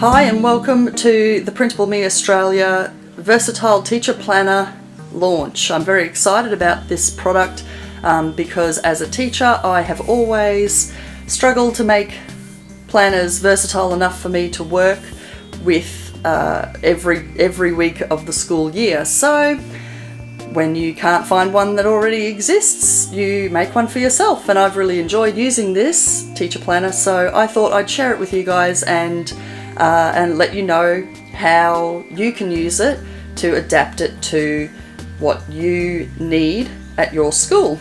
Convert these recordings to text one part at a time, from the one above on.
Hi and welcome to the Printable Me Australia Versatile Teacher Planner launch. I'm very excited about this product because as a teacher I have always struggled to make planners versatile enough for me to work with every week of the school year. So when you can't find one that already exists, you make one for yourself, and I've really enjoyed using this teacher planner, so I thought I'd share it with you guys and let you know how you can use it to adapt it to what you need at your school.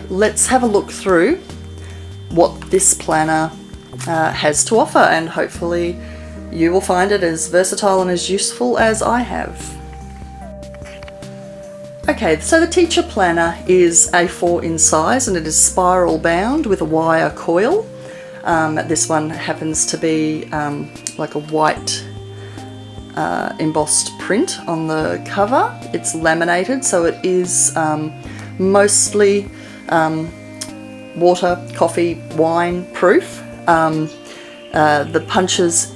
Let's have a look through what this planner has to offer, and hopefully you will find it as versatile and as useful as I have. Okay, so the teacher planner is A4 in size and it is spiral bound with a wire coil. This one happens to be like a white embossed print on the cover. It's laminated, so it is mostly water, coffee, wine proof. The punches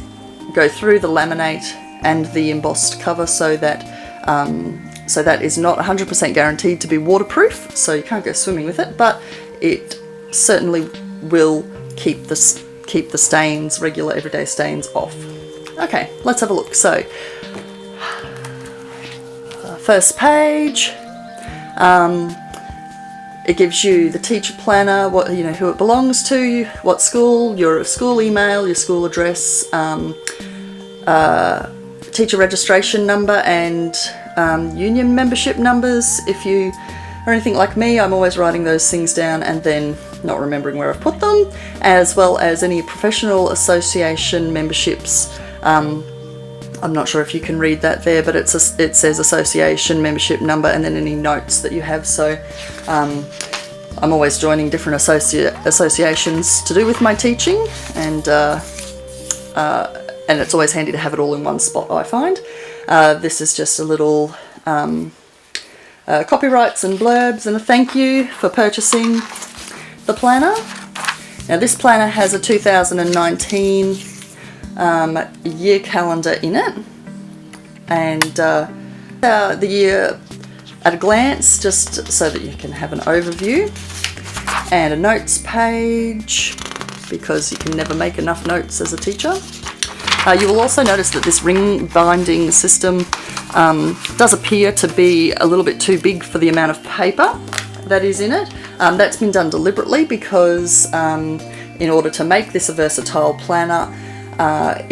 go through the laminate and the embossed cover so that is not 100% guaranteed to be waterproof, so you can't go swimming with it, but it certainly will keep the stains, regular everyday stains, off. Okay, let's have a look. So, first page, it gives you the teacher planner, who it belongs to, what school, your school email, your school address, teacher registration number, and union membership numbers. If you are anything like me, I'm always writing those things down and then not remembering where I've put them, as well as any professional association memberships. I'm not sure if you can read that there, but it says association membership number and then any notes that you have. So I'm always joining different associations to do with my teaching, and it's always handy to have it all in one spot, I find. This is just a little copyrights and blurbs and a thank you for purchasing the planner. Now this planner has a 2019 year calendar in it, and the year at a glance, just so that you can have an overview, and a notes page, because you can never make enough notes as a teacher. You will also notice that this ring binding system does appear to be a little bit too big for the amount of paper that is in it. That's been done deliberately because in order to make this a versatile planner, I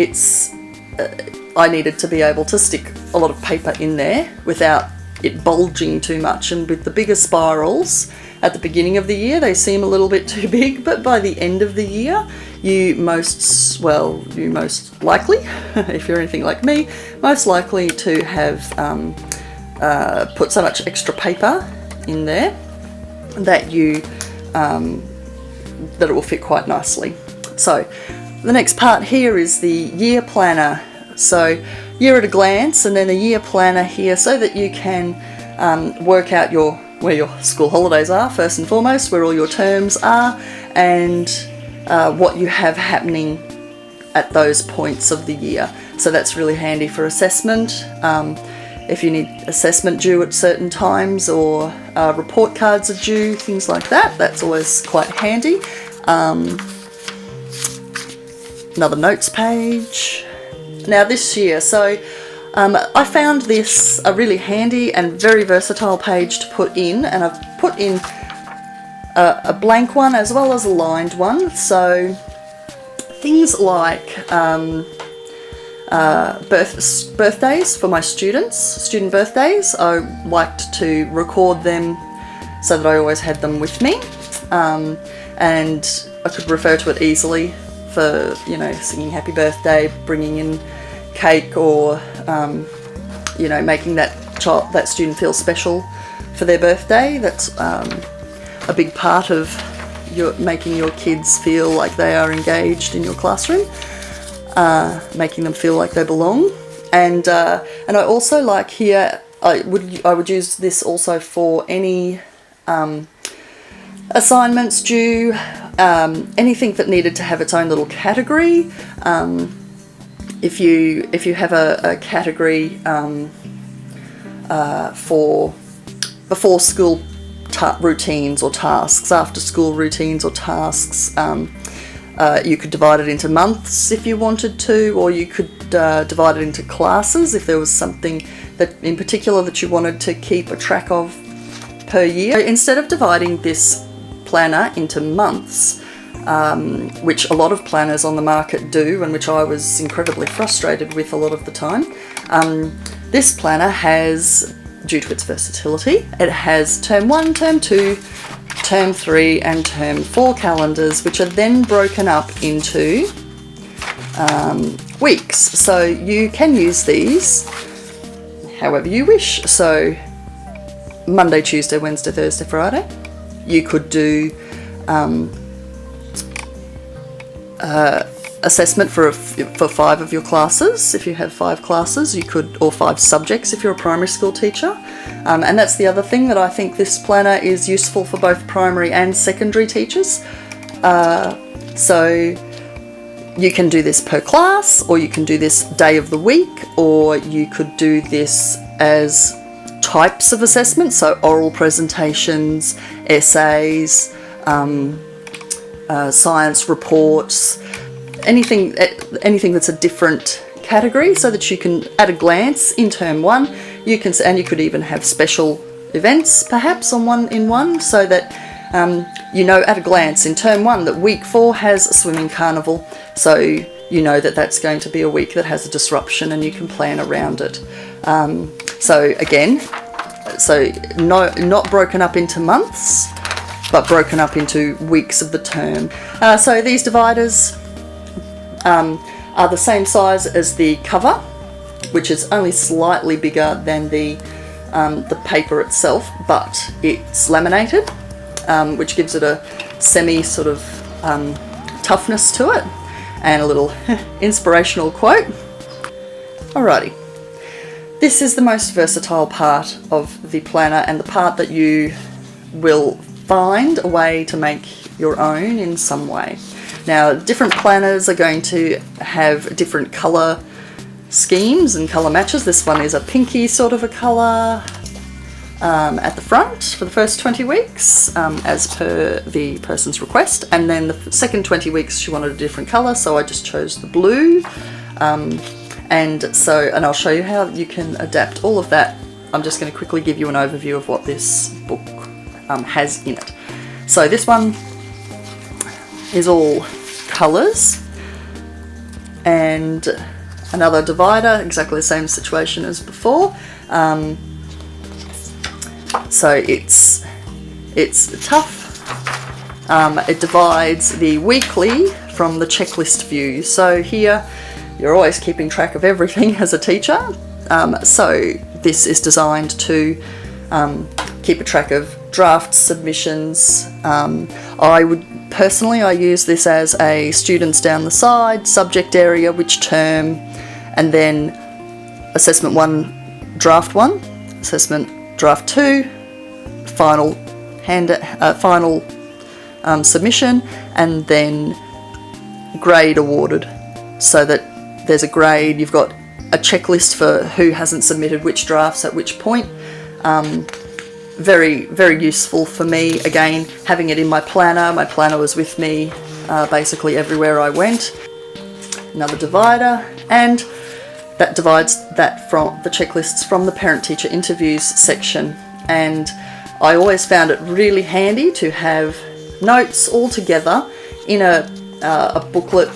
needed to be able to stick a lot of paper in there without it bulging too much. And with the bigger spirals at the beginning of the year, they seem a little bit too big, but by the end of the year, you most likely, if you're anything like me, most likely to have put so much extra paper in there that that it will fit quite nicely. So the next part here is the year planner. So year at a glance, and then a year planner here, so that you can work out where your school holidays are, first and foremost, where all your terms are, and what you have happening at those points of the year. So that's really handy for assessment. If you need assessment due at certain times, or report cards are due, things like that, that's always quite handy. Another notes page. Now this year, so I found this a really handy and very versatile page to put in, and I've put in a blank one as well as a lined one. So things like birthdays for my student birthdays, I liked to record them so that I always had them with me, and I could refer to it easily for, singing happy birthday, bringing in cake, or making that student feel special for their birthday. That's a big part of making your kids feel like they are engaged in your classroom, making them feel like they belong. And I also like here, I would use this also for any Assignments due, anything that needed to have its own little category. If you have a category for before school routines or tasks, after school routines or tasks, you could divide it into months if you wanted to, or you could divide it into classes if there was something that in particular that you wanted to keep a track of per year. So instead of dividing this planner into months, which a lot of planners on the market do, and which I was incredibly frustrated with a lot of the time, this planner has, due to its versatility, it has term 1, term 2, term 3 and term 4 calendars, which are then broken up into weeks. So you can use these however you wish. So Monday, Tuesday, Wednesday, Thursday, Friday. You could do assessment for 5 of your classes. If you have 5 classes, you could, or 5 subjects if you're a primary school teacher. And that's the other thing that I think this planner is useful for both primary and secondary teachers. So you can do this per class, or you can do this day of the week, or you could do this as types of assessment, so oral presentations, essays, science reports, anything that's a different category, so that you can, at a glance in term 1, you could even have special events perhaps on one, so that you know at a glance in term 1 that week 4 has a swimming carnival, so you know that that's going to be a week that has a disruption and you can plan around it. So again, not broken up into months, but broken up into weeks of the term. So these dividers are the same size as the cover, which is only slightly bigger than the paper itself, but it's laminated, which gives it a semi sort of toughness to it, and a little inspirational quote. Alrighty. This is the most versatile part of the planner, and the part that you will find a way to make your own in some way. Now, different planners are going to have different colour schemes and colour matches. This one is a pinky sort of a colour at the front for the first 20 weeks, as per the person's request, and then the second 20 weeks she wanted a different colour, so I just chose the blue. And I'll show you how you can adapt all of that. I'm just going to quickly give you an overview of what this book has in it. So this one is all colours, and another divider, exactly the same situation as before. So it's tough. It divides the weekly from the checklist view. So here you're always keeping track of everything as a teacher. So this is designed to keep a track of drafts, submissions. I use this as a students down the side, subject area, which term, and then assessment 1, draft 1, assessment draft 2, final submission, and then grade awarded, so that there's a grade. You've got a checklist for who hasn't submitted which drafts at which point. Very, very useful for me. Again, having it in my planner. My planner was with me basically everywhere I went. Another divider, and that divides that from the checklists from the parent-teacher interviews section. And I always found it really handy to have notes all together in a booklet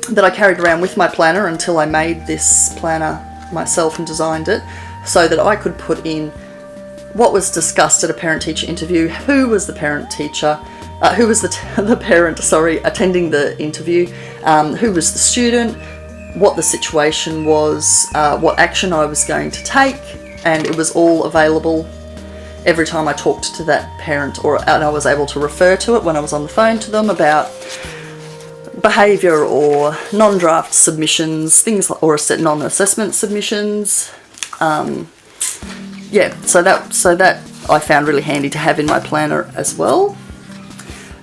that I carried around with my planner until I made this planner myself and designed it, so that I could put in what was discussed at a parent-teacher interview, who was the parent-teacher, who was the parent, attending the interview, who was the student, what the situation was, what action I was going to take, and it was all available every time I talked to that parent, and I was able to refer to it when I was on the phone to them about behaviour or non-draft submissions, things like, or non-assessment submissions. So that I found really handy to have in my planner as well.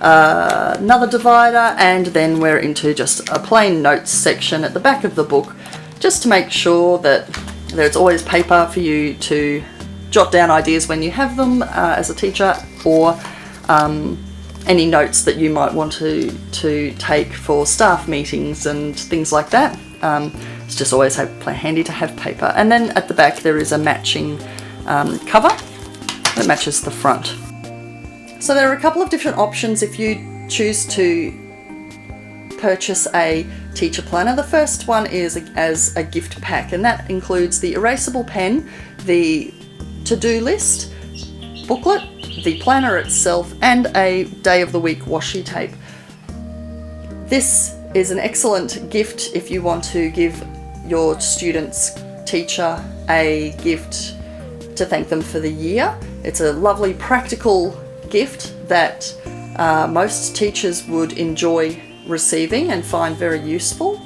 another divider, and then we're into just a plain notes section at the back of the book, just to make sure that there's always paper for you to jot down ideas when you have them as a teacher, or any notes that you might want to take for staff meetings and things like that. It's just always handy to have paper. And then at the back there is a matching cover that matches the front. So there are a couple of different options if you choose to purchase a teacher planner. The first one is as a gift pack, and that includes the erasable pen, the to-do list booklet, the planner itself, and a day of the week washi tape. This is an excellent gift if you want to give your student's teacher a gift to thank them for the year. It's a lovely practical gift that most teachers would enjoy receiving and find very useful.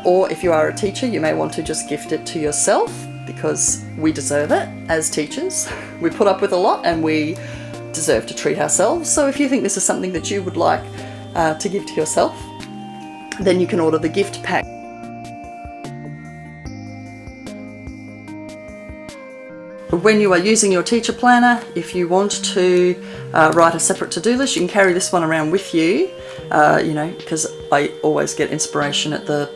Or if you are a teacher, you may want to just gift it to yourself, because we deserve it as teachers. We put up with a lot and we deserve to treat ourselves. So if you think this is something that you would like to give to yourself, then you can order the gift pack. When you are using your teacher planner, if you want to write a separate to-do list, you can carry this one around with you, because I always get inspiration at the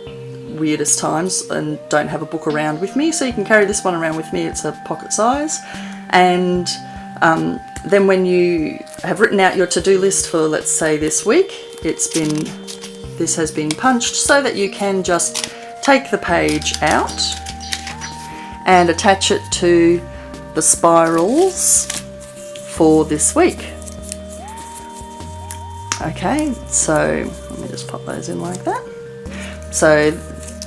weirdest times and don't have a book around with me, so you can carry this one around with me. It's a pocket size. And then when you have written out your to-do list for, let's say, this week, this has been punched so that you can just take the page out and attach it to the spirals for this week. Okay, so let me just pop those in like that. So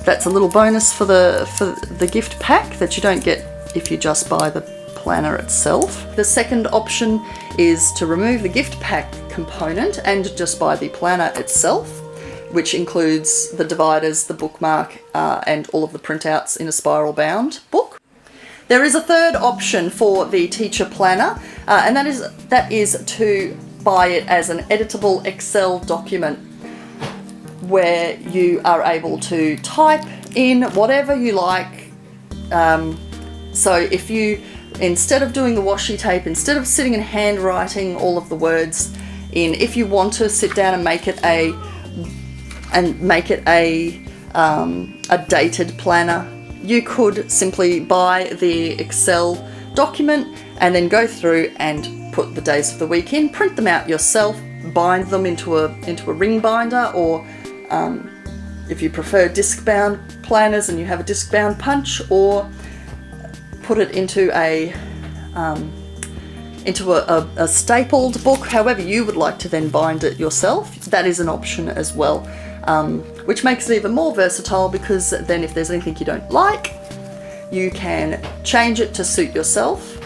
that's a little bonus for the gift pack that you don't get if you just buy the planner itself. The second option is to remove the gift pack component and just buy the planner itself, which includes the dividers, the bookmark, and all of the printouts in a spiral bound book. There is a third option for the teacher planner, and that is to buy it as an editable Excel document, where you are able to type in whatever you like. So if you, instead of doing the washi tape, instead of sitting and handwriting all of the words in, if you want to sit down and make it a dated planner, you could simply buy the Excel document and then go through and put the days of the week in, print them out yourself, bind them into a ring binder, or if you prefer disc-bound planners and you have a disc-bound punch, or put it into a stapled book, however you would like to then bind it yourself. That is an option as well, which makes it even more versatile, because then if there's anything you don't like, you can change it to suit yourself.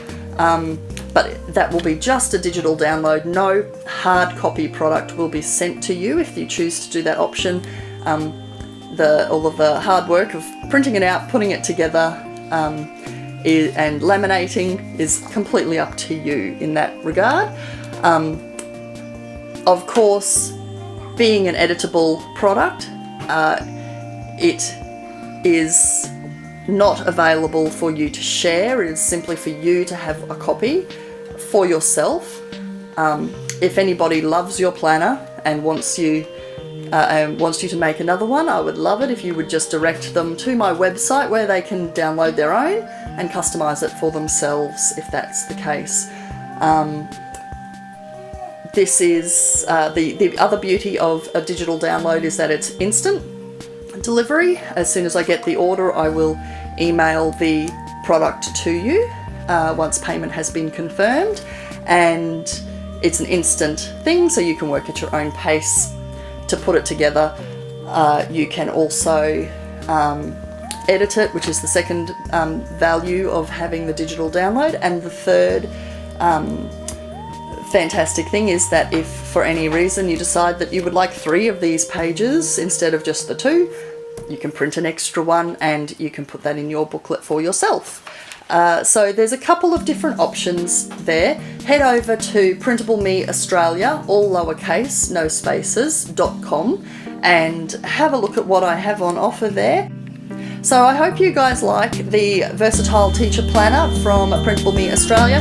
But that will be just a digital download. No hard copy product will be sent to you if you choose to do that option. All of the hard work of printing it out, putting it together, and laminating is completely up to you in that regard. Of course, being an editable product, it is not available for you to share. It is simply for you to have a copy for yourself. If anybody loves your planner and wants you to make another one, I would love it if you would just direct them to my website, where they can download their own and customize it for themselves if that's the case. This is the other beauty of a digital download, is that it's instant delivery. As soon as I get the order, I will email the product to you once payment has been confirmed, and it's an instant thing, so you can work at your own pace to put it together. You can also edit it, which is the second value of having the digital download. And the third fantastic thing is that if for any reason you decide that you would like 3 of these pages instead of just the 2, you can print an extra one and you can put that in your booklet for yourself. So there's a couple of different options there. Head over to Printable Me Australia, all lowercase, no spaces.com, and have a look at what I have on offer there. So I hope you guys like the Versatile Teacher Planner from Printable Me Australia.